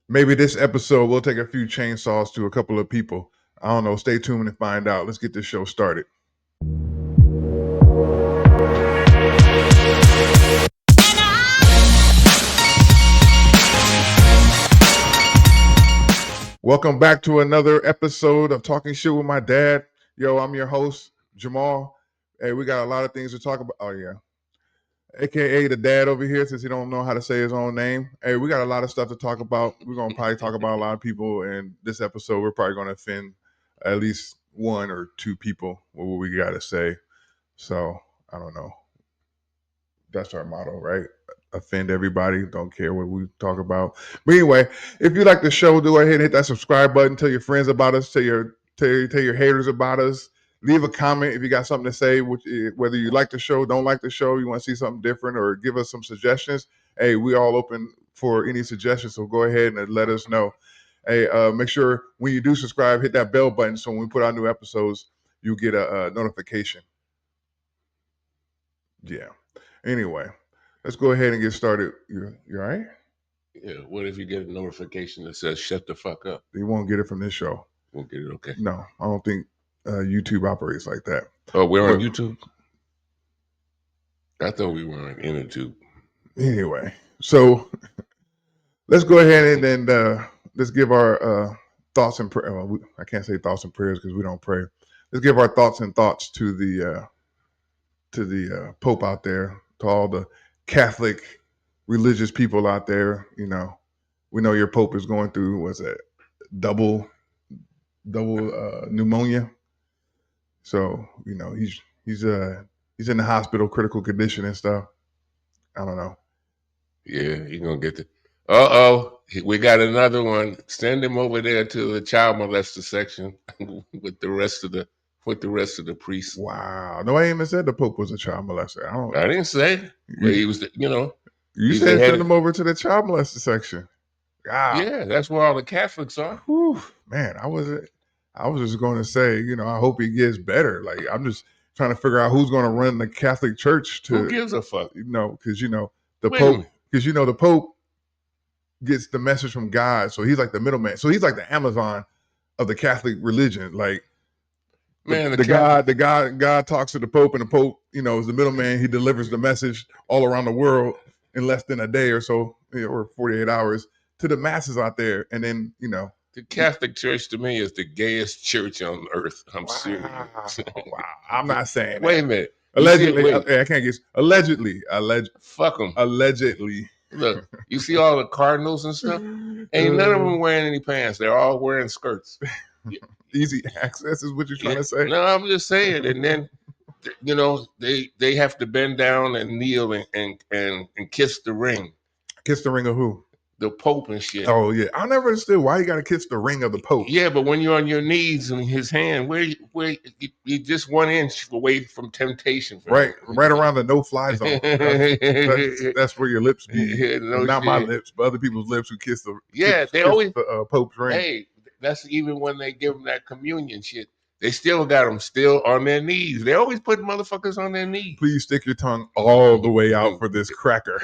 Maybe this episode we'll take a few chainsaws to a couple of people. I don't know. Stay tuned and find out. Let's get this show started. Welcome back to another episode of Talking Shit with My Dad. Yo, I'm your host, Jamal. Hey, we got a lot of things to talk about. Oh, yeah. AKA the dad over here, since he don't know how to say his own name. Hey, we got a lot of stuff to talk about. We're going to probably talk about a lot of people. In this episode, we're probably going to offend at least one or two people with what we got to say. So, I don't know. That's our motto, right? Offend everybody. Don't care what we talk about. But anyway, if you like the show, go ahead and hit that subscribe button. Tell your friends about us. Tell your haters about us. Leave a comment if you got something to say. Whether you like the show, don't like the show, you want to see something different, or give us some suggestions. Hey, we all open for any suggestions. So go ahead and let us know. Hey, make sure when you do subscribe, hit that bell button so when we put out new episodes, you get a notification. Yeah. Anyway, let's go ahead and get started. You all right? Yeah. What if you get a notification that says "shut the fuck up"? You won't get it from this show. Won't get it. Okay. No, I don't think YouTube operates like that. Oh, we're on YouTube. I thought we were on InnerTube. Anyway, so let's go ahead and then let's give our thoughts and prayers. Well, I can't say thoughts and prayers because we don't pray. Let's give our thoughts to the Pope out there, to all the Catholic religious people out there. You know, we know your Pope is going through what's that, double pneumonia. So you know he's in the hospital, critical condition and stuff. I don't know. Yeah, you're gonna get the. Oh, we got another one. Send him over there to the child molester section with the rest of the priests. Wow, no, I ain't even said the Pope was a child molester. I didn't say, but he was. You said send him over to the child molester section. Ah. Yeah, that's where all the Catholics are. Whew, man, I was just going to say, I hope he gets better. Like, I'm just trying to figure out who's going to run the Catholic Church. Who gives a fuck? Because the Pope. Because the Pope gets the message from God, so he's like the middleman. So he's like the Amazon of the Catholic religion. Like, man, God talks to the Pope, and the Pope, is the middleman. He delivers the message all around the world in less than a day or so, or 48 hours to the masses out there. And then, the Catholic Church to me is the gayest church on earth. I'm serious. Wow. I'm not saying Wait a minute. Allegedly, I can't get allegedly. Fuck them. Allegedly. Look, you see all the cardinals and stuff? Ain't none of them wearing any pants. They're all wearing skirts. Easy access is what you're trying to say? No, I'm just saying. And then, they have to bend down and kneel and kiss the ring. Kiss the ring of who? The Pope and shit. Oh yeah, I never understood why you got to kiss the ring of the Pope. Yeah, but when you're on your knees in his hand, where you just 1 inch away from temptation. Right around the no-fly zone. That's where your lips be. Yeah, not my lips, but other people's lips who kiss the. Yeah, they always the Pope's ring. Hey, that's even when they give them that communion shit. They still got them still on their knees. They always put motherfuckers on their knees. Please stick your tongue all the way out for this cracker.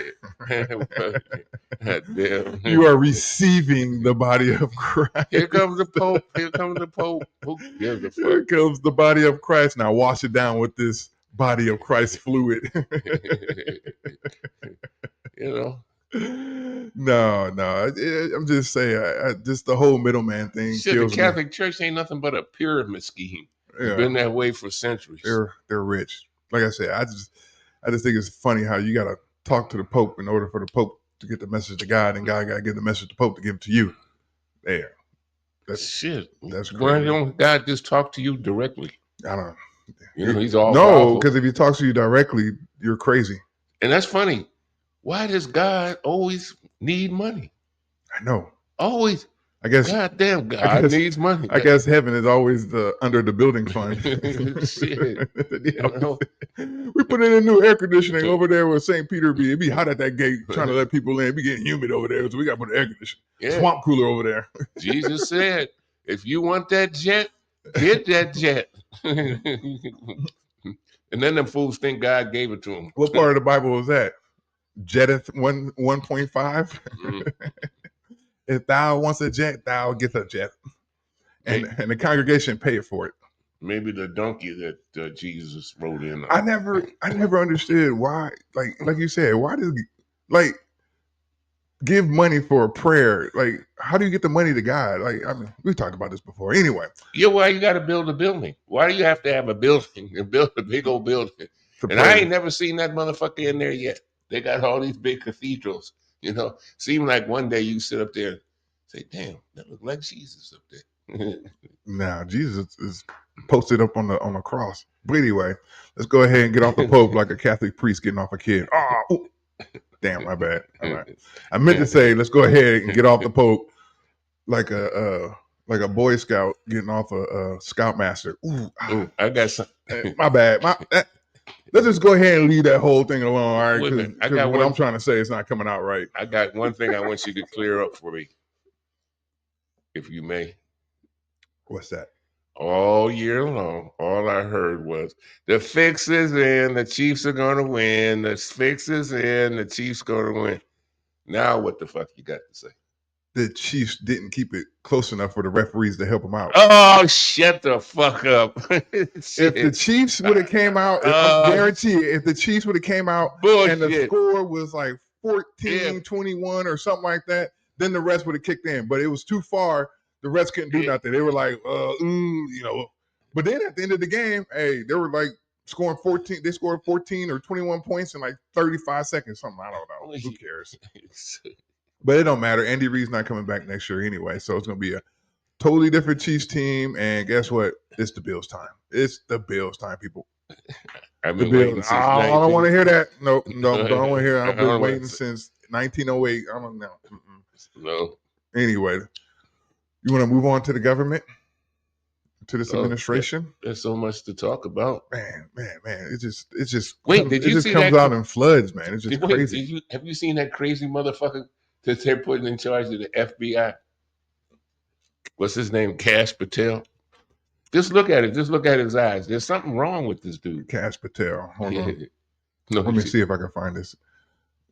You are receiving the body of Christ. Here comes the Pope. Here comes the Pope. Who gives a fuck? Here comes the body of Christ. Now wash it down with this body of Christ fluid. No, I'm just saying, just the whole middleman thing. Shit, the Catholic Church ain't nothing but a pyramid scheme. It's been that way for centuries. They're rich. Like I said, I just think it's funny how you got to talk to the Pope in order for the Pope to get the message to God, and God got to give the message to the Pope to give it to you. There. That's shit. That's crazy. Why don't God just talk to you directly? I don't know. He's all no, because if he talks to you directly, you're crazy. And that's funny. Why does God always need money? I know. Always. I guess. Goddamn, God needs money. I guess heaven is always under the building fund. Shit. We put in a new air conditioning over there where St. Peter be. It be hot at that gate trying to let people in. It be getting humid over there, so we got to put an air conditioning. Yeah. Swamp cooler over there. Jesus said, if you want that jet, get that jet. And then them fools think God gave it to them. What part of the Bible was that? Jetteth 1.5? If thou wants a jet, thou get a jet, and May- the congregation pay for it. Maybe the donkey that Jesus rode in I on. never understood why. Like you said, why does like give money for a prayer? Like, how do you get the money to God? Like, I mean, we talked about this before. Anyway, Yeah, why you got to build a building? Why do you have to have a building and build a big old building? to And I pray. ain't never seen that motherfucker in there yet. They got all these big cathedrals. Seem like one day you sit up there and say, "Damn, that look like Jesus up there." Now, Jesus is posted up on the cross. But anyway, let's go ahead and get off the Pope like a Catholic priest getting off a kid. Oh, damn, my bad. All right, I meant to say let's go ahead and get off the Pope like a Boy Scout getting off a Scoutmaster. Ooh, Ooh, I got some. my bad. Let's just go ahead and leave that whole thing alone, all right? Wait a minute. Because what I'm trying to say is not coming out right. I got one thing I want you to clear up for me, if you may. What's that? All year long, all I heard was the fix is in, the Chiefs are gonna win, the fix is in, the Chiefs gonna win. Now what the fuck you got to say? The Chiefs didn't keep it close enough for the referees to help them out. Oh, shut the fuck up. If the Shit. Chiefs would have came out, I'm Uh, guaranteed if the Chiefs would have came out and the bullshit. score was like If 14-21 or something like that, then the rest would have kicked in. But it was too far. The rest couldn't do it, nothing. They were like, But then at the end of the game, hey, they were like scoring 14. They scored 14 or 21 points in like 35 seconds, something. I don't know. Who cares? But it don't matter. Andy Reid's not coming back next year anyway, so it's gonna be a totally different Chiefs team. And guess what? It's the Bills time. It's the Bills time, people. I've The been Bills. waiting Oh, since I don't want to 19. hear that. Nope, no, don't want to hear. I I've been don't waiting want to. since 1908. I don't know. No. Anyway, you want to move on to the government, to this Oh, administration? there's so much to talk about. Man. Wait, did It you just see comes that? out in floods, man. It's just Wait, crazy. have you seen that crazy motherfucker that they're putting in charge of the FBI? What's his name? Cash Patel. Just look at it. Just look at his eyes. There's something wrong with this dude. Cash Patel. Hold on. No, Let me see if I can find this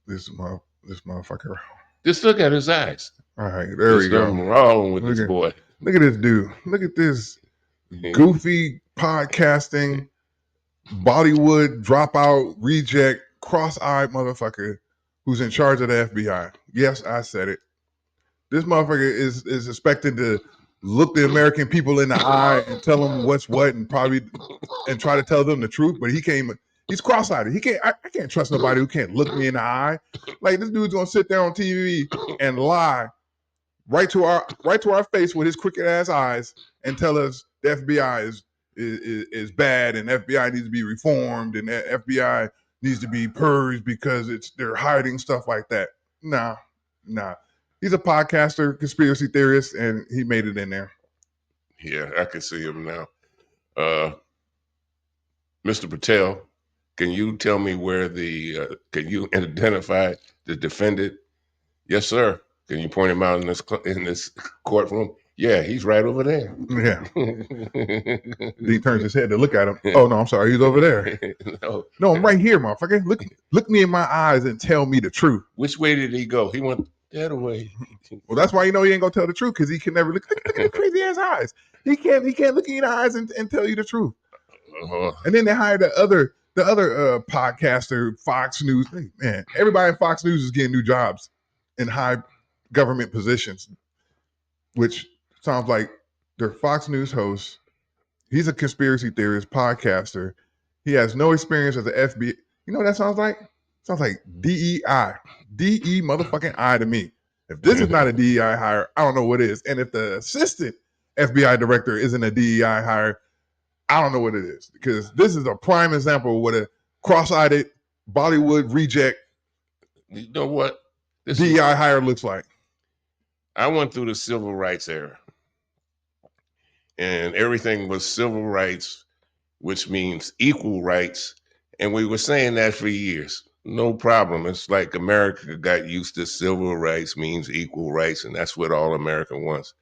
motherfucker. just look at his eyes. All right, there There's we go. something wrong with this Look at boy. look at this dude. Look at this goofy podcasting Bollywood dropout reject cross-eyed motherfucker who's in charge of the FBI. Yes, I said it. This motherfucker is expected to look the American people in the eye and tell them what's what and try to tell them the truth, but he can't. He's cross-eyed. He can't. I can't trust nobody who can't look me in the eye. Like this dude's gonna sit there on TV and lie right to our face with his crooked ass eyes and tell us the FBI is bad and FBI needs to be reformed and the FBI needs to be purged because they're hiding stuff like that. Nah. He's a podcaster, conspiracy theorist, and he made it in there. Yeah, I can see him now. Uh, Mr. Patel, can you tell me where can you identify the defendant? Yes, sir. Can you point him out in this courtroom? Yeah, he's right over there. Yeah. He turns his head to look at him. Oh no, I'm sorry, he's over there. No. No, I'm right here, motherfucker. Look me in my eyes and tell me the truth. Which way did he go? He went that way. Well, that's why you know he ain't gonna tell the truth because he can never look at the crazy ass eyes. He can't look in your eyes and tell you the truth. Uh-huh. And then they hired the other podcaster, Fox News. Hey, man, everybody in Fox News is getting new jobs in high government positions, which sounds like they're Fox News hosts. He's a conspiracy theorist, podcaster. He has no experience as an FBI. You know what that sounds like? Sounds like DEI. DE motherfucking I to me. If this is not a DEI hire, I don't know what is. And if the assistant FBI director isn't a DEI hire, I don't know what it is. Because this is a prime example of what a cross-eyed Bollywood reject You know what? DEI hire looks like. I went through the civil rights era, and everything was civil rights, which means equal rights. And we were saying that for years. No problem. It's like America got used to civil rights means equal rights, and that's what all America wants.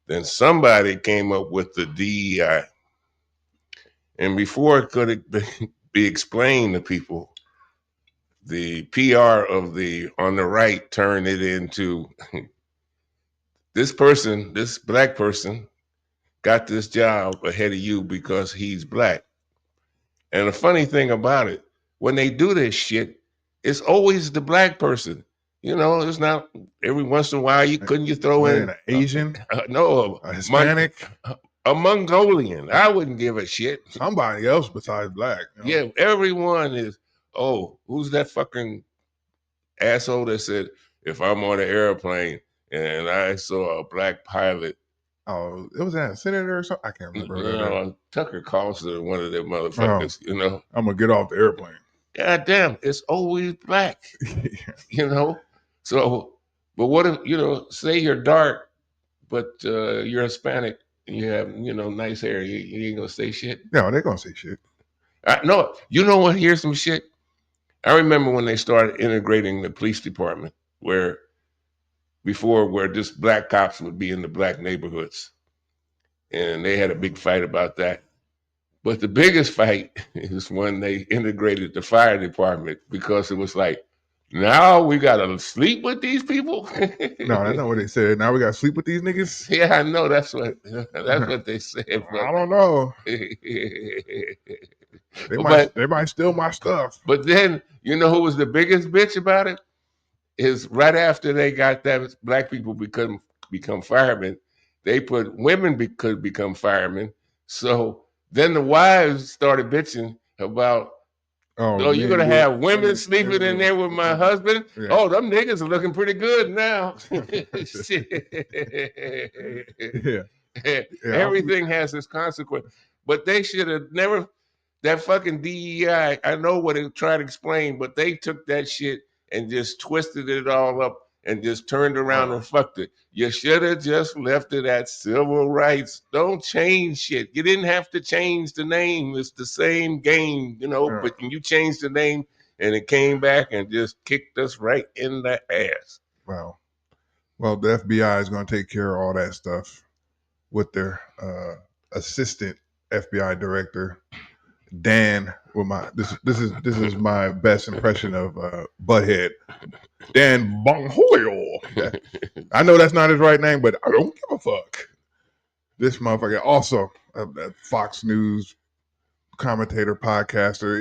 Then somebody came up with the DEI. And before it could be explained to people, the PR of the on the right turned it into this black person, got this job ahead of you because he's black. And the funny thing about it, when they do this shit, it's always the black person. It's not every once in a while. You throw Man, in an Asian, no a Hispanic, a Mongolian. I wouldn't give a shit. somebody else besides black. Yeah, everyone is. Oh, who's that fucking asshole that said if I'm on an airplane and I saw a black pilot, Oh, it was that a senator or something. I can't remember who that is. Tucker Carlson, one of them Oh, motherfuckers. I'm gonna get off the airplane. God damn, it's always black, Yeah. you know. So, but what if say you're dark, but you're Hispanic and you have nice hair, you ain't gonna say shit. No, they're gonna say shit. No, you know what? Here's some shit. I remember when they started integrating the police department, where before where just black cops would be in the black neighborhoods, and they had a big fight about that. But the biggest fight is when they integrated the fire department because it was like, now we gotta sleep with these people. No, that's not what they said. Now we gotta sleep with these niggas. Yeah, I know that's what they said, I don't know. but They might steal my stuff. but then who was the biggest bitch about it? Is right after they got that black people become firemen, they put women could become firemen. So then the wives started bitching about, Oh, oh, you're men gonna will. have women sleeping in there with my husband. Yeah. Oh, them niggas are looking pretty good now. Shit. Yeah. Yeah. Everything has its consequence. But they should have never, that fucking DEI, I know what it tried to explain, but they took that shit and just twisted it all up and just turned around and fucked it. You should have just left it at civil rights. Don't change shit. You didn't have to change the name. It's the same game, but you changed the name and it came back and just kicked us right in the ass. Wow. Well, the FBI is going to take care of all that stuff with their assistant FBI director, Dan. With my this is my best impression of Butthead, Dan Bonghoil. I know that's not his right name, but I don't give a fuck. This motherfucker also a Fox News commentator, podcaster.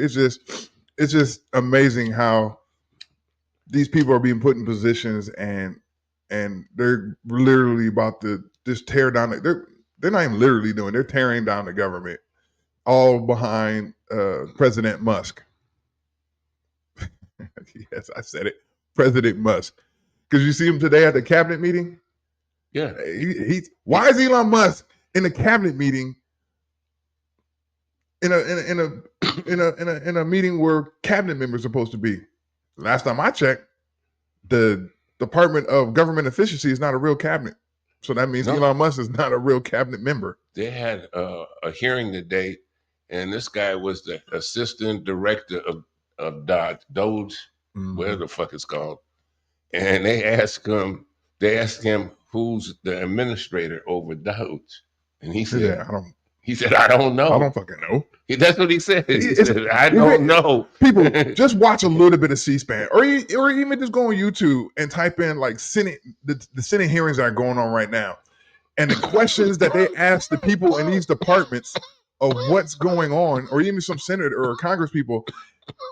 It's just amazing how these people are being put in positions and they're literally about to just tear down. They're not even literally doing. They're tearing down the government, all behind President Musk. Yes, I said it, President Musk. Because you see him today at the cabinet meeting. Yeah. Why is Elon Musk in the cabinet meeting in a meeting where cabinet members are supposed to be? Last time I checked, the Department of Government Efficiency is not a real cabinet. So that means Elon Musk is not a real cabinet member. They had a hearing today, and this guy was the assistant director of Doge, whatever the fuck it's called. And they asked him who's the administrator over Doge, and he said, I don't know. I don't fucking know. That's what he said. He said, I don't know. People, just watch a little bit of C-SPAN, or even just go on YouTube and type in like the Senate hearings that are going on right now, and the questions that they ask the people in these departments of what's going on, or even some senator or Congress people,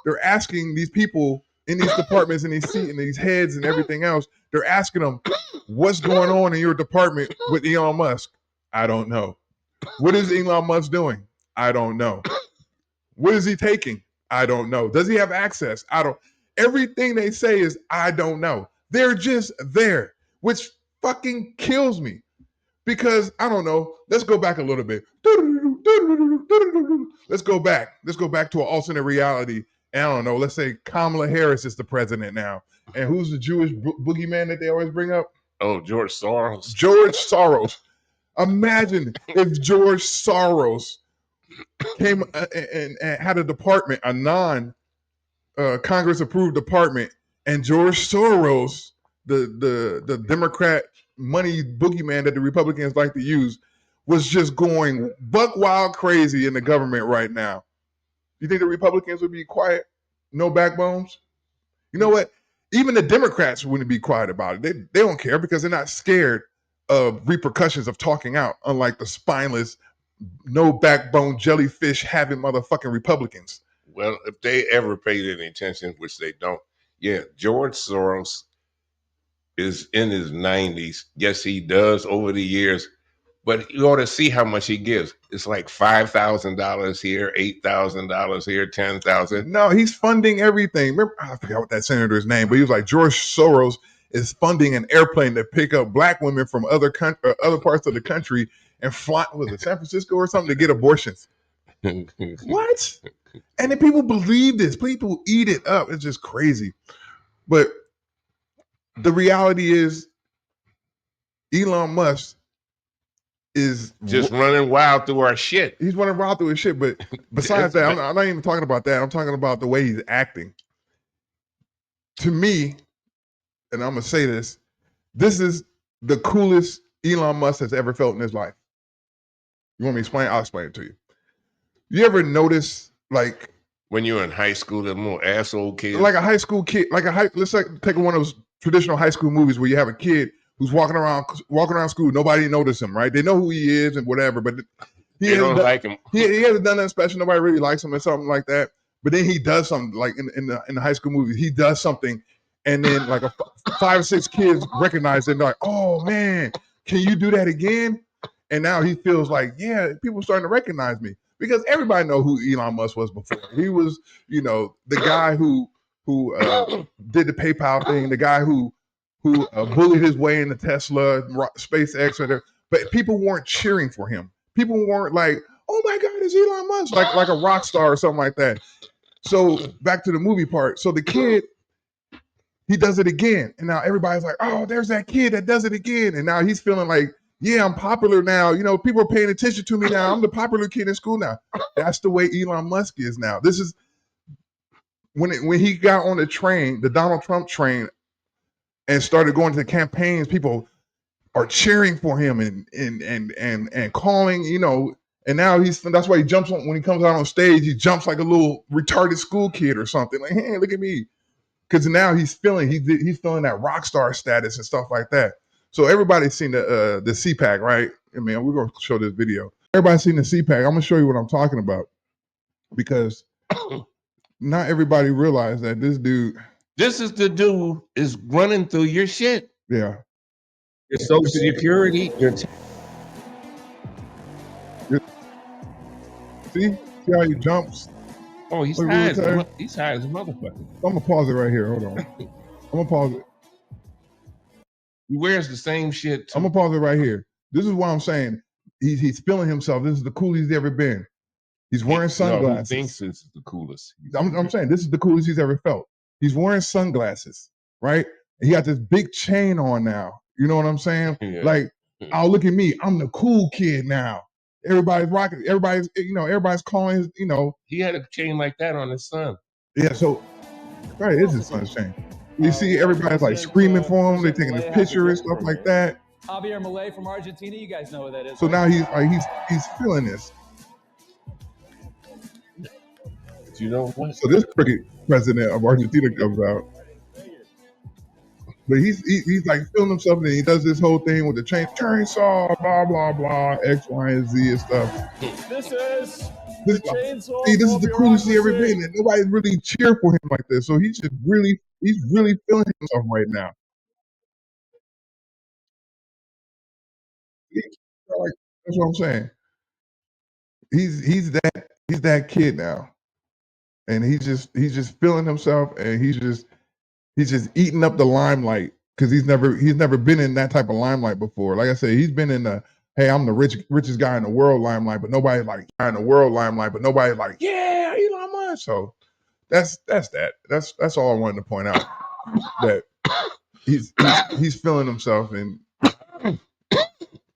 they're asking these people in these departments and these seats and these heads and everything else. They're asking them, what's going on in your department with Elon Musk? I don't know. What is Elon Musk doing? I don't know. What is he taking? I don't know. Does he have access? I don't. Everything they say is, I don't know. They're just there, which fucking kills me. Because, I don't know, let's go back a little bit. Let's go back. Let's go back to an alternate reality. And I don't know, let's say Kamala Harris is the president now. And who's the Jewish boogeyman that they always bring up? Oh, George Soros. George Soros. Imagine if George Soros came and had a department, a non-Congress approved department, and George Soros, the Democrat money boogeyman that the Republicans like to use, was just going buck wild crazy in the government right now. You think the Republicans would be quiet? No backbones? You know what? Even the Democrats wouldn't be quiet about it. They don't care because they're not scared repercussions of talking out, unlike the spineless, no backbone jellyfish having motherfucking Republicans. Well, if they ever paid any attention, which they don't, yeah, George Soros is in his 90s. Yes, he does over the years, but you ought to see how much he gives. It's like $5,000 here, $8,000 here, 10,000. No, he's funding everything. Remember, I forgot what that senator's name, but he was like, George Soros is funding an airplane to pick up black women from other parts of the country and fly, was it San Francisco or something, to get abortions. What? And then people believe this. People eat it up. It's just crazy. But the reality is, Elon Musk is Just running wild through our shit. He's running wild through his shit. But besides that, I'm not even talking about that. I'm talking about the way he's acting. To me, and I'm gonna say this is the coolest Elon Musk has ever felt in his life. You want me to explain? I'll explain it to you. You ever notice, like, when you're in high school, the little asshole kids, like a high school kid, let's take one of those traditional high school movies where you have a kid who's walking around school, nobody notices him, right? They know who he is and whatever, but they don't like him. He hasn't done nothing special. Nobody really likes him or something like that. But then he does something, like in the high school movie, he does something, and then like 5 or 6 kids recognize it and they're like, "Oh man, can you do that again?" And now he feels like, yeah, people are starting to recognize me, because everybody know who Elon Musk was before. He was, the guy who did the PayPal thing, the guy who bullied his way into Tesla, SpaceX, whatever. But people weren't cheering for him. People weren't like, "Oh my God, it's Elon Musk," like a rock star or something like that. So back to the movie part. So the kid, he does it again, and now everybody's like, "Oh, there's that kid that does it again," and now he's feeling like, "Yeah, I'm popular now. People are paying attention to me now. I'm the popular kid in school now." That's the way Elon Musk is now. This is when he got on the train, the Donald Trump train, and started going to the campaigns. People are cheering for him and calling, and now that's why he jumps on when he comes out on stage. He jumps like a little retarded school kid or something. Like, "Hey, look at me," because now he's feeling that rock star status and stuff like that. So everybody's seen the CPAC, right? I mean, we're gonna show this video. Everybody's seen the CPAC. I'm gonna show you what I'm talking about, because not everybody realized that this dude. This is the dude is running through your shit. Yeah. Your Social Security, see how he jumps. Oh, he's high as a motherfucker. I'm gonna pause it right here. Hold on. I'm gonna pause it. He wears the same shit too. I'm gonna pause it right here. This is why I'm saying he's feeling himself. This is the coolest he's ever been. He's wearing sunglasses. No, he thinks this is the coolest. I'm saying this is the coolest he's ever felt. He's wearing sunglasses, right? And he got this big chain on now. You know what I'm saying? Yeah. Like, "Oh, look at me. I'm the cool kid now." Everybody's rocking. Everybody's calling his, He had a chain like that on his son. Yeah, so right, it's his son's chain. You see everybody's like screaming for him. They're taking his picture and stuff like that. Javier Milei from Argentina, you guys know who that is. So now he's feeling this. But you know what? So this cricket president of Argentina comes out, but he's like feeling himself, and he does this whole thing with the chainsaw, blah blah blah, X, Y, and Z and stuff. This is this is the coolest he ever been, and nobody really cheered for him like this. So he's really feeling himself right now. That's what I'm saying. He's that kid now, and he's just feeling himself, and he's just eating up the limelight, because he's never been in that type of limelight before. Like I said, he's been in the, "Hey, I'm the richest guy in the world" limelight, but nobody's like, "Yeah, Elon Musk." So that's that. That's all I wanted to point out. That he's feeling himself, and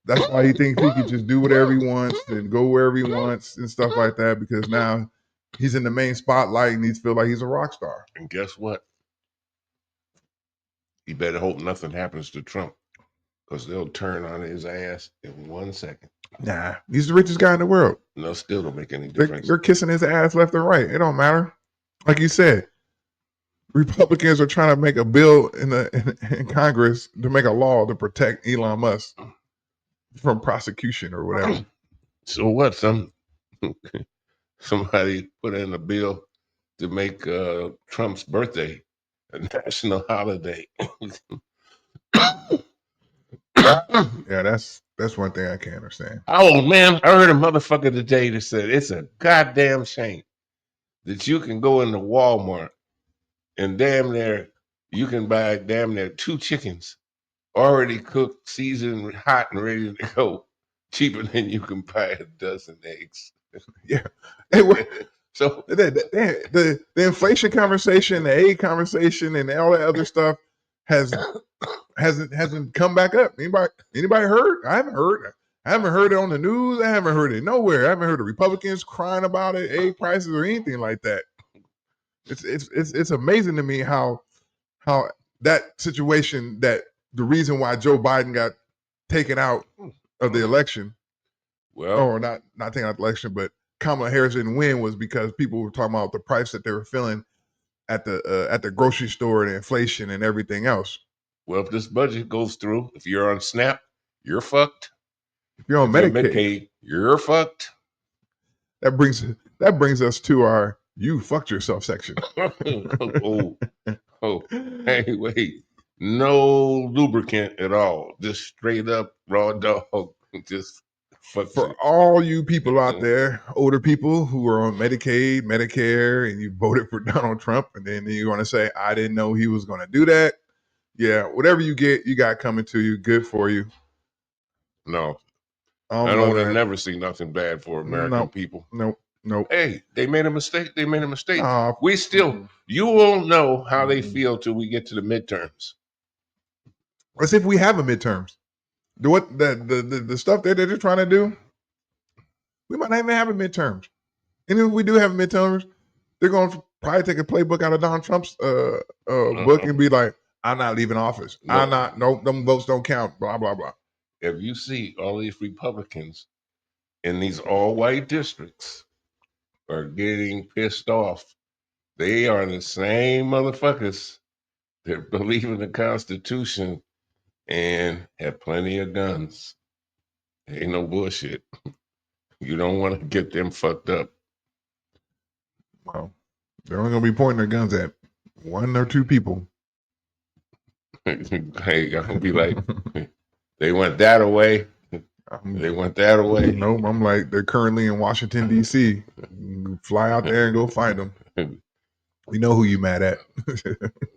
that's why he thinks he can just do whatever he wants and go wherever he wants and stuff like that, because now he's in the main spotlight and he feels like he's a rock star. And guess what? You better hope nothing happens to Trump, because they'll turn on his ass in 1 second. Nah, he's the richest guy in the world. No, still don't make any difference. They're kissing his ass left and right. It don't matter. Like you said, Republicans are trying to make a bill in Congress to make a law to protect Elon Musk. from prosecution or whatever. So what? Somebody put in a bill to make Trump's birthday a national holiday. Yeah, that's one thing I can't understand. Oh man, I heard a motherfucker today that said it's a goddamn shame that you can go into Walmart and damn near you can buy damn near 2 chickens already cooked, seasoned, hot, and ready to go, cheaper than you can buy a dozen eggs. Yeah. Hey, So the inflation conversation, the aid conversation, and all that other stuff hasn't come back up. Anybody heard? I haven't heard. I haven't heard it on the news. I haven't heard it nowhere. I haven't heard the Republicans crying about it, egg prices, or anything like that. It's amazing to me how that situation, that the reason why Joe Biden got taken out of the election, well, or not taken out the election, but Kamala Harris didn't win, was because people were talking about the price that they were feeling at the grocery store, and inflation and everything else. well, if this budget goes through, if you're on SNAP, you're fucked. If you're on If you're Medicaid, Medicaid, you're fucked. that brings us to our "you fucked yourself" section. oh, hey, wait. No lubricant at all. Just straight up raw dog. Just fuck For you. all you people out there, older people who are on Medicaid, Medicare, and you voted for Donald Trump, and then you're going to say, "I didn't know he was going to do that." Yeah, whatever you get, you got coming to you. Good for you. No, On I the don't want other to hand, never see nothing bad for American nope, people. nope. Hey, they made a mistake. They made a mistake. Uh, We still, you won't know how they feel till we get to the midterms. Let's see if we have a midterms. The stuff that they're trying to do, we might not even have a midterms. And if we do have midterms, they're going to probably take a playbook out of Donald Trump's book and be like, "I'm not leaving office. No. No, them votes don't count." Blah blah blah. If you see all these Republicans in these all-white districts are getting pissed off, they are the same motherfuckers that believe in the Constitution and have plenty of guns. Ain't no bullshit. You don't want to get them fucked up. Well, they're only going to be pointing their guns at one or two people. Hey, I'm gonna be like, they went that away. They went that away. Nope, I'm like, they're currently in Washington D.C. Fly out there and go find them. We know who you mad at.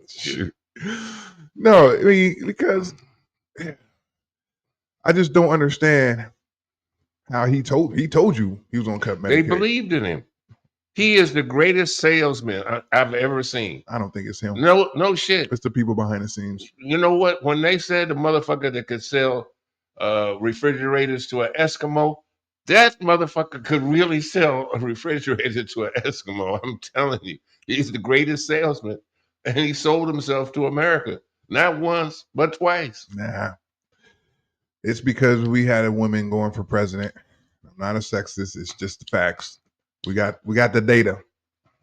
Shit. No, I mean, because I just don't understand how he told you he was gonna cut Medicaid. They believed in him. He is the greatest salesman I've ever seen. I don't think it's him. No shit. It's the people behind the scenes. You know what? When they said the motherfucker that could sell refrigerators to an Eskimo, that motherfucker could really sell a refrigerator to an Eskimo. I'm telling you, he's the greatest salesman, and he sold himself to America not once but twice. Nah, it's because we had a woman going for president. I'm not a sexist. It's just the facts. We got the data.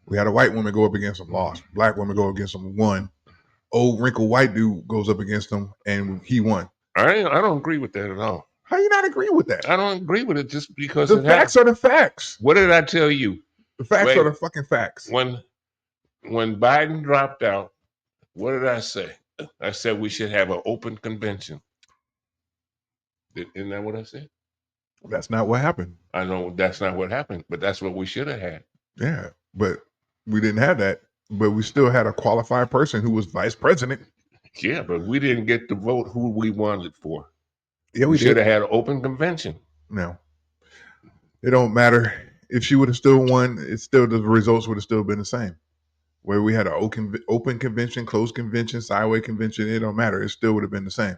We had a white woman go up against him, lost. Black woman go against him, won. Old wrinkled white dude goes up against him, and he won. I don't agree with that at all. How you not agree with that? I don't agree with it just because the facts are the facts. What did I tell you? The facts are the fucking facts. When Biden dropped out, what did I say? I said we should have an open convention. Isn't that what I said? That's not what happened. I know that's not what happened, but that's what we should have had. Yeah, but we didn't have that. But we still had a qualified person who was vice president. Yeah, but we didn't get to vote who we wanted for. Yeah, we should have had an open convention. No, it don't matter. If she would have still won, the results would have still been the same. Where we had an open convention, closed convention, sideway convention, it don't matter. It still would have been the same.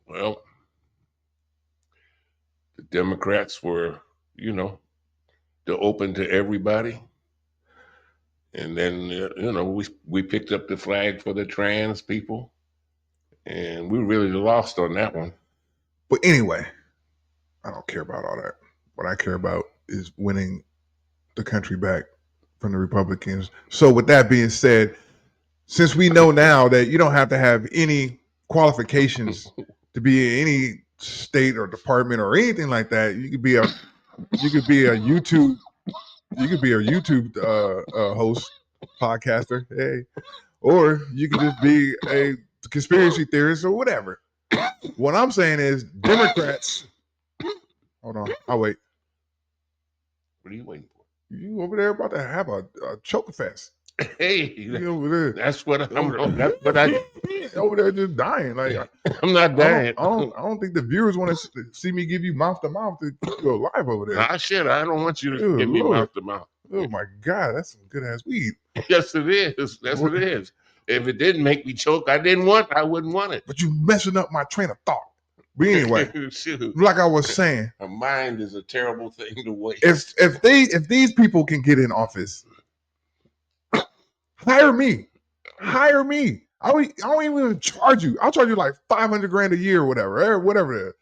Well, the Democrats were, they're open to everybody. And then, we picked up the flag for the trans people. And we really lost on that one. But anyway, I don't care about all that. What I care about is winning the country back from the Republicans. So with that being said, since we know now that you don't have to have any qualifications to be in any state or department or anything like that. You could be a YouTube host, podcaster, hey, or you could just be a conspiracy theorist or whatever. What I'm saying is Democrats. Hold on, I'll wait. What are you waiting for? You over there about to have a choke fest. Hey, You over there. that's what I over there just dying. Like I'm not dying. I don't think the viewers want to see me give you mouth to mouth to keep you alive over there. Nah, shit, I don't want you to Good give me Lord. mouth to mouth. Oh my God, that's some good ass weed. Yes, it is. Yes, it is. If it didn't make me choke, I wouldn't want it. But you messing up my train of thought. But anyway, Shoot. like I was saying, A mind is a terrible thing to waste. if these people can get in office, hire me. Hire me. I don't even charge you. I'll charge you like $500,000 a year or whatever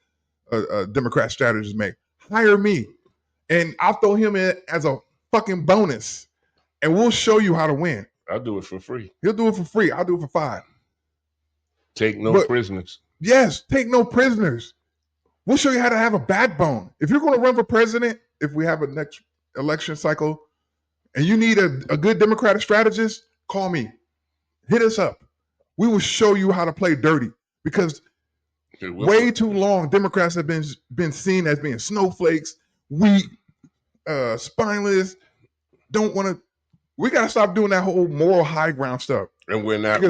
a Democrat strategist make. Hire me, and I'll throw him in as a fucking bonus, and we'll show you how to win. I'll do it for free. He'll do it for free. I'll do it for $5. Take no prisoners. Yes, take no prisoners. We'll show you how to have a backbone. If you're going to run for president, if we have a next election cycle, and you need a good Democratic strategist, call me. Hit us up. We will show you how to play dirty, because way too long Democrats have been seen as being snowflakes, weak, spineless. Don't want to. We got to stop doing that whole moral high ground stuff. And we're not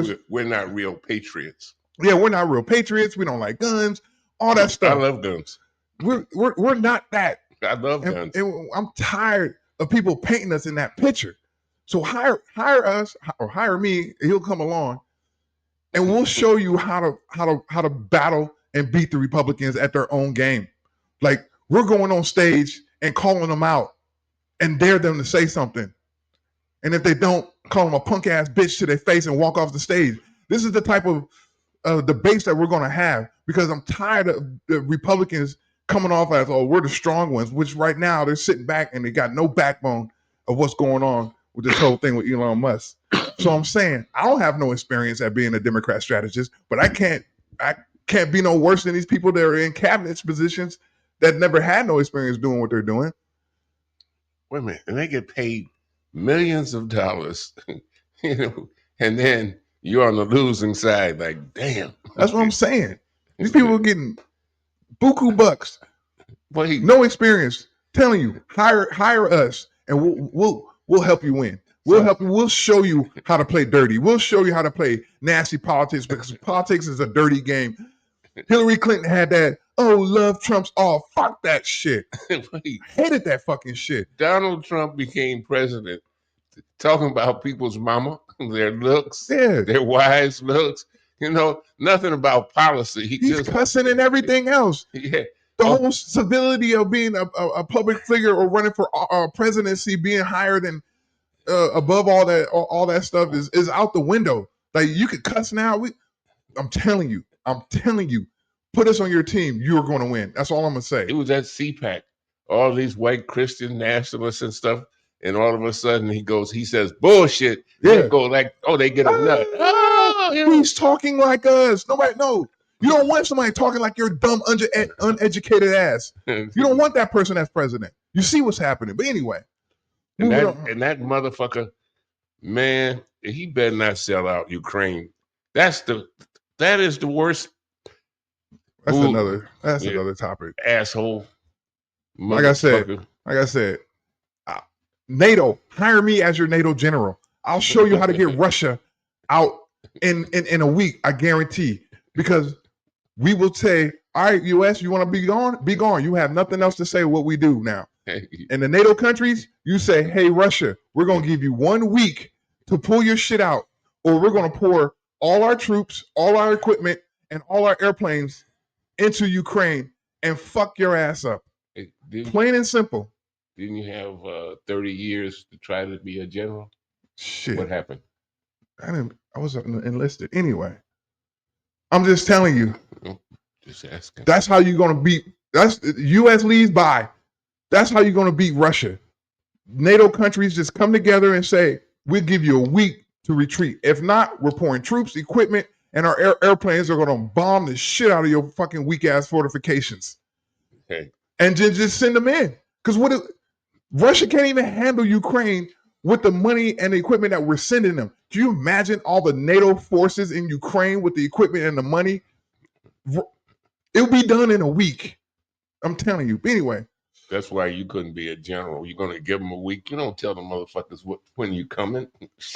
real patriots. Yeah, we're not real patriots. We don't like guns. All that stuff. I love guns. We're not that. I love guns. And I'm tired of people painting us in that picture. So hire us or hire me. He'll come along, and we'll show you how to battle and beat the Republicans at their own game. Like, we're going on stage and calling them out and dare them to say something. And if they don't, call them a punk ass bitch to their face and walk off the stage. This is the type of debates that we're going to have, because I'm tired of the Republicans coming off as, oh, we're the strong ones, which right now they're sitting back and they got no backbone of what's going on with this whole thing with Elon Musk. So I'm saying, I don't have no experience at being a Democrat strategist, but I can't be no worse than these people that are in cabinet positions that never had no experience doing what they're doing. Wait a minute, and they get paid millions of dollars, and then you're on the losing side. Like, damn. That's what I'm saying. These people are getting buku bucks. Wait. No experience. Telling you, hire us, and we'll help you win. We'll help you. We'll show you how to play dirty. We'll show you how to play nasty politics, because politics is a dirty game. Hillary Clinton had that, oh, love Trump's all. Fuck that shit. Wait. Hated that fucking shit. Donald Trump became president talking about people's mama, their looks, their wives' looks. Nothing about policy. He's cussing and everything else. Yeah. The whole civility of being a public figure or running for presidency, being higher than above all that stuff is out the window. Like, you could cuss now. I'm telling you, put us on your team. You're going to win. That's all I'm going to say. It was at CPAC, all these white Christian nationalists and stuff. And all of a sudden he says bullshit. Yeah. They go like, oh, they get a nut. He's talking like us. Nobody knows. You don't want somebody talking like your dumb, uneducated ass. You don't want that person as president. You see what's happening. But anyway. And that motherfucker, man, he better not sell out Ukraine. That is the worst. That's another topic. Asshole. Like I said, NATO, hire me as your NATO general. I'll show you how to get Russia out in a week, I guarantee. Because we will say, all right, US, you want to be gone? Be gone. You have nothing else to say what we do now. In the NATO countries, you say, hey, Russia, we're going to give you 1 week to pull your shit out, or we're going to pour all our troops, all our equipment, and all our airplanes into Ukraine and fuck your ass up. Plain and simple. Didn't you have 30 years to try to be a general? Shit. What happened? I was enlisted. Anyway, I'm just telling you. Just asking. That's how you're going to beat. That's U.S. leads by. That's how you're going to beat Russia. NATO countries just come together and say, we'll give you a week to retreat. If not, we're pouring troops, equipment, and our airplanes are gonna bomb the shit out of your fucking weak ass fortifications, Okay. and just send them in. Because Russia can't even handle Ukraine with the money and the equipment that we're sending them. Do you imagine all the NATO forces in Ukraine with the equipment and the money? It'll be done in a week. I'm telling you. But anyway. That's why you couldn't be a general. You're gonna give them a week. You don't tell the motherfuckers when you coming.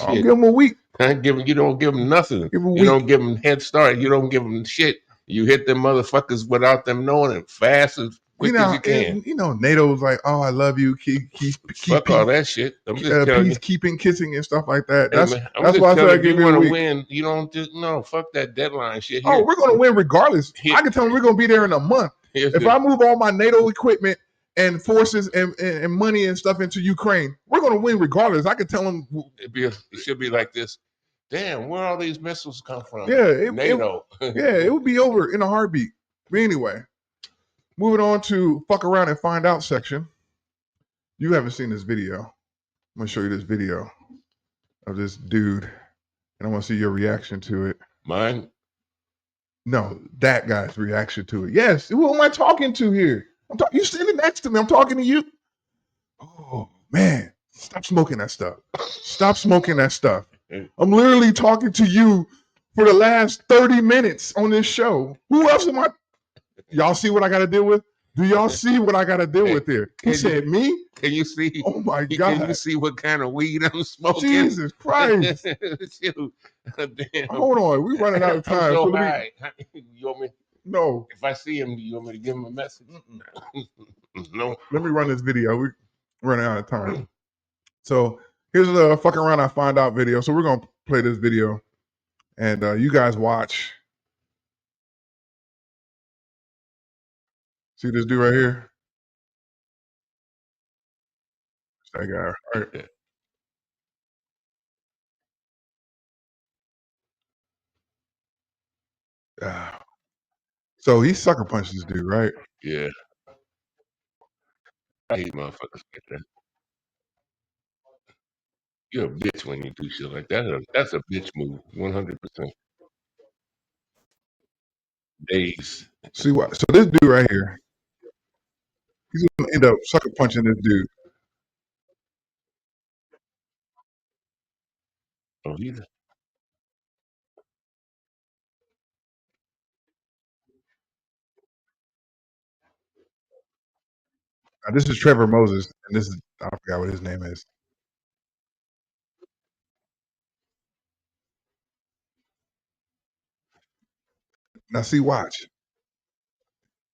I'll Shit. give them a week. You don't give them nothing. Give 'em a You week. don't give them head start. You don't give them shit. You hit them motherfuckers without them knowing it, fast as quick as you can. NATO's like, oh, I love you. Keep Fuck all that shit. I'm just telling you. Peacekeeping, kissing, and stuff like that. Hey, man, I'm That's just why I said I telling you, give if you you a want to week. win, you don't just no fuck that deadline shit. Oh, Here, we're gonna win regardless. Here. I can tell them we're gonna be there in a month. If I move all my NATO equipment and forces and money and stuff into Ukraine, we're gonna win regardless. I can tell them. It should be like this. Damn, where all these missiles come from? Yeah, NATO. It would be over in a heartbeat. But anyway, moving on to fuck around and find out section. You haven't seen this video. I'm gonna show you this video of this dude, and I want to see your reaction to it. Mine? No, that guy's reaction to it. Yes. Who am I talking to here? You standing next to me. I'm talking to you. Oh man, stop smoking that stuff. Stop smoking that stuff. I'm literally talking to you for the last 30 minutes on this show. Who else am I? Y'all see what I got to deal with? Do y'all see what I got to deal with here? He said, me? Can you see? Oh my God. Can you see what kind of weed I'm smoking? Jesus Christ. Damn. Hold on. We're running out of time. I'm so let me, high. You want me? No. If I see him, do you want me to give him a message? No. Let me run this video. We're running out of time. So here's the fuck around I find out video. So we're going to play this video. And you guys watch. See this dude right here? It's that guy. All right. So he sucker punched this dude, right? Yeah. I hate motherfuckers like that. You're a bitch when you do shit like that. That's a bitch move, 100%. Days. See what? So this dude right here, he's gonna end up sucker punching this dude. Oh, he's Now, this is Trevor Moses, and this is I forgot what his name is. Now, see, watch.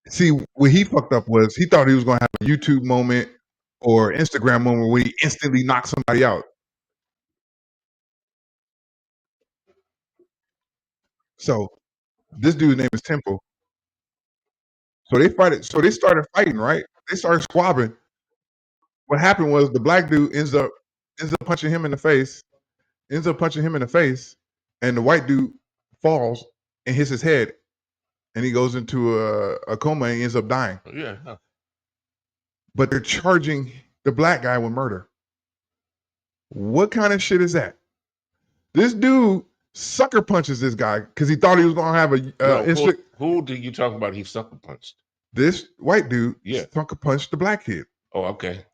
See, what he fucked up was he thought he was gonna have a YouTube moment or Instagram moment where he instantly knocked somebody out. So this dude's name is Temple. So they started fighting, right? They started squabbling. What happened was the black dude ends up punching him in the face, and the white dude falls and hits his head, and he goes into a coma and he ends up dying. Yeah. But they're charging the black guy with murder. What kind of shit is that? This dude sucker punches this guy because he thought he was gonna have a. Who did you talk about? He sucker punched. This white dude, Yeah, sucker punched the black kid. Oh, okay.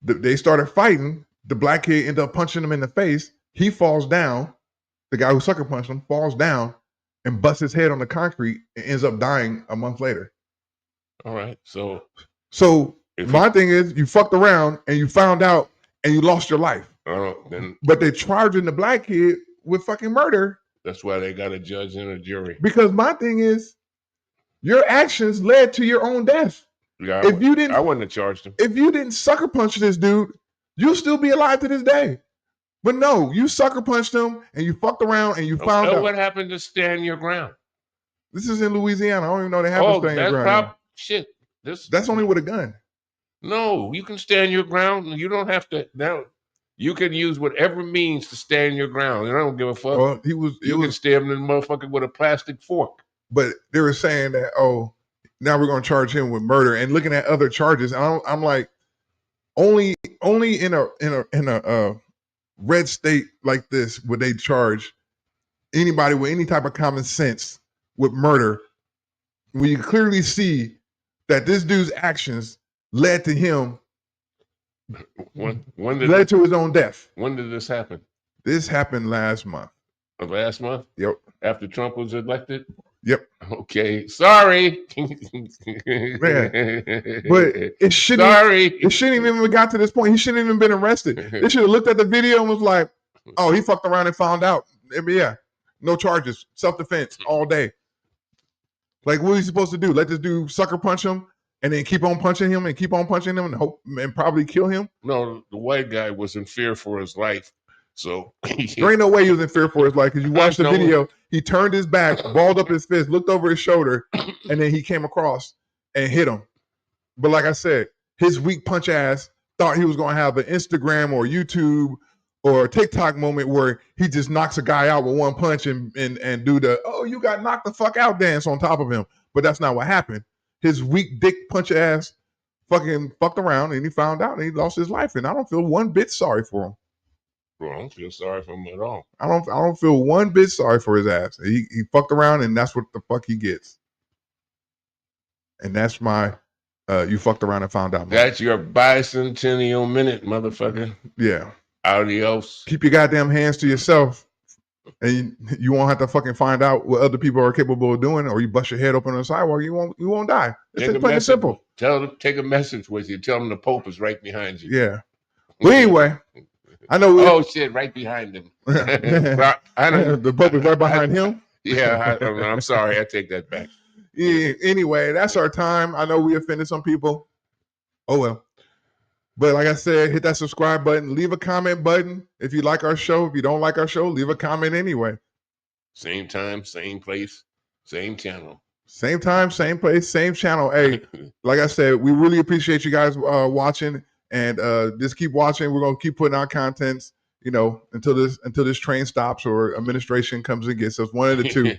They started fighting. The black kid ended up punching him in the face. He falls down. The guy who sucker punched him falls down and busts his head on the concrete and ends up dying a month later. All right. So my thing is, you fucked around and you found out and you lost your life. Then, but they're charging the black kid with fucking murder. That's why they got a judge and a jury. Because my thing is, your actions led to your own death. Yeah, I wouldn't have charged him. If you didn't sucker punch this dude, you'll still be alive to this day. But no, you sucker punched him and you fucked around and you found out. What happened to stand your ground? This is in Louisiana. I don't even know they have a stand your ground. Shit. That's only with a gun. No, you can stand your ground. You don't have to. Now, you can use whatever means to stand your ground. I don't give a fuck. Well, you can stab the motherfucker with a plastic fork. But they were saying that, now we're going to charge him with murder and looking at other charges. I'm like, only in a red state like this would they charge anybody with any type of common sense with murder, when you clearly see that this dude's actions led to him, When led to his own death. When did this happen? This happened last month. Last month? Yep. After Trump was elected? Yep. Okay. Sorry. Man. But it shouldn't. Sorry. It shouldn't even have got to this point. He shouldn't even been arrested. They should have looked at the video and was like, "Oh, he fucked around and found out." I mean, yeah, no charges, self-defense all day. Like, what are you supposed to do? Let this dude sucker punch him and then keep on punching him and keep on punching him and hope and probably kill him? No, the white guy was in fear for his life. So there ain't no way he was in fear for his life, because you watch the video. He turned his back, balled up his fist, looked over his shoulder, and then he came across and hit him. But like I said, his weak punch ass thought he was going to have an Instagram or YouTube or a TikTok moment where he just knocks a guy out with one punch and do the, "Oh, you got knocked the fuck out" dance on top of him. But that's not what happened. His weak dick punch ass fucking fucked around and he found out and he lost his life. And I don't feel one bit sorry for him. Bro, I don't feel sorry for him at all. I don't feel one bit sorry for his ass. He fucked around and that's what the fuck he gets. And that's my you fucked around and found out. That's your bicentennial minute, motherfucker. Yeah. Adios. Keep your goddamn hands to yourself, and you won't have to fucking find out what other people are capable of doing, or you bust your head open on the sidewalk. You won't die. It's plain and simple. Take a message with you. Tell them the Pope is right behind you. Yeah. But anyway, I know. Oh shit! Right behind him. The Pope is right behind him. Yeah, I'm sorry. I take that back. Yeah, anyway, that's our time. I know we offended some people. Oh well. But like I said, hit that subscribe button. Leave a comment button if you like our show. If you don't like our show, leave a comment anyway. Same time, same place, same channel. Same time, same place, same channel. Hey, like I said, we really appreciate you guys watching, and just keep watching. We're gonna keep putting out contents, until this train stops or administration comes and gets us. One of the two.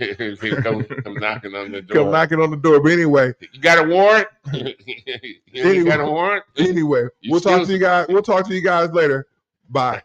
come knocking on the door. Come knocking on the door. But anyway, you got a warrant? You got a warrant? Anyway, we'll talk to you guys. We'll talk to you guys later. Bye.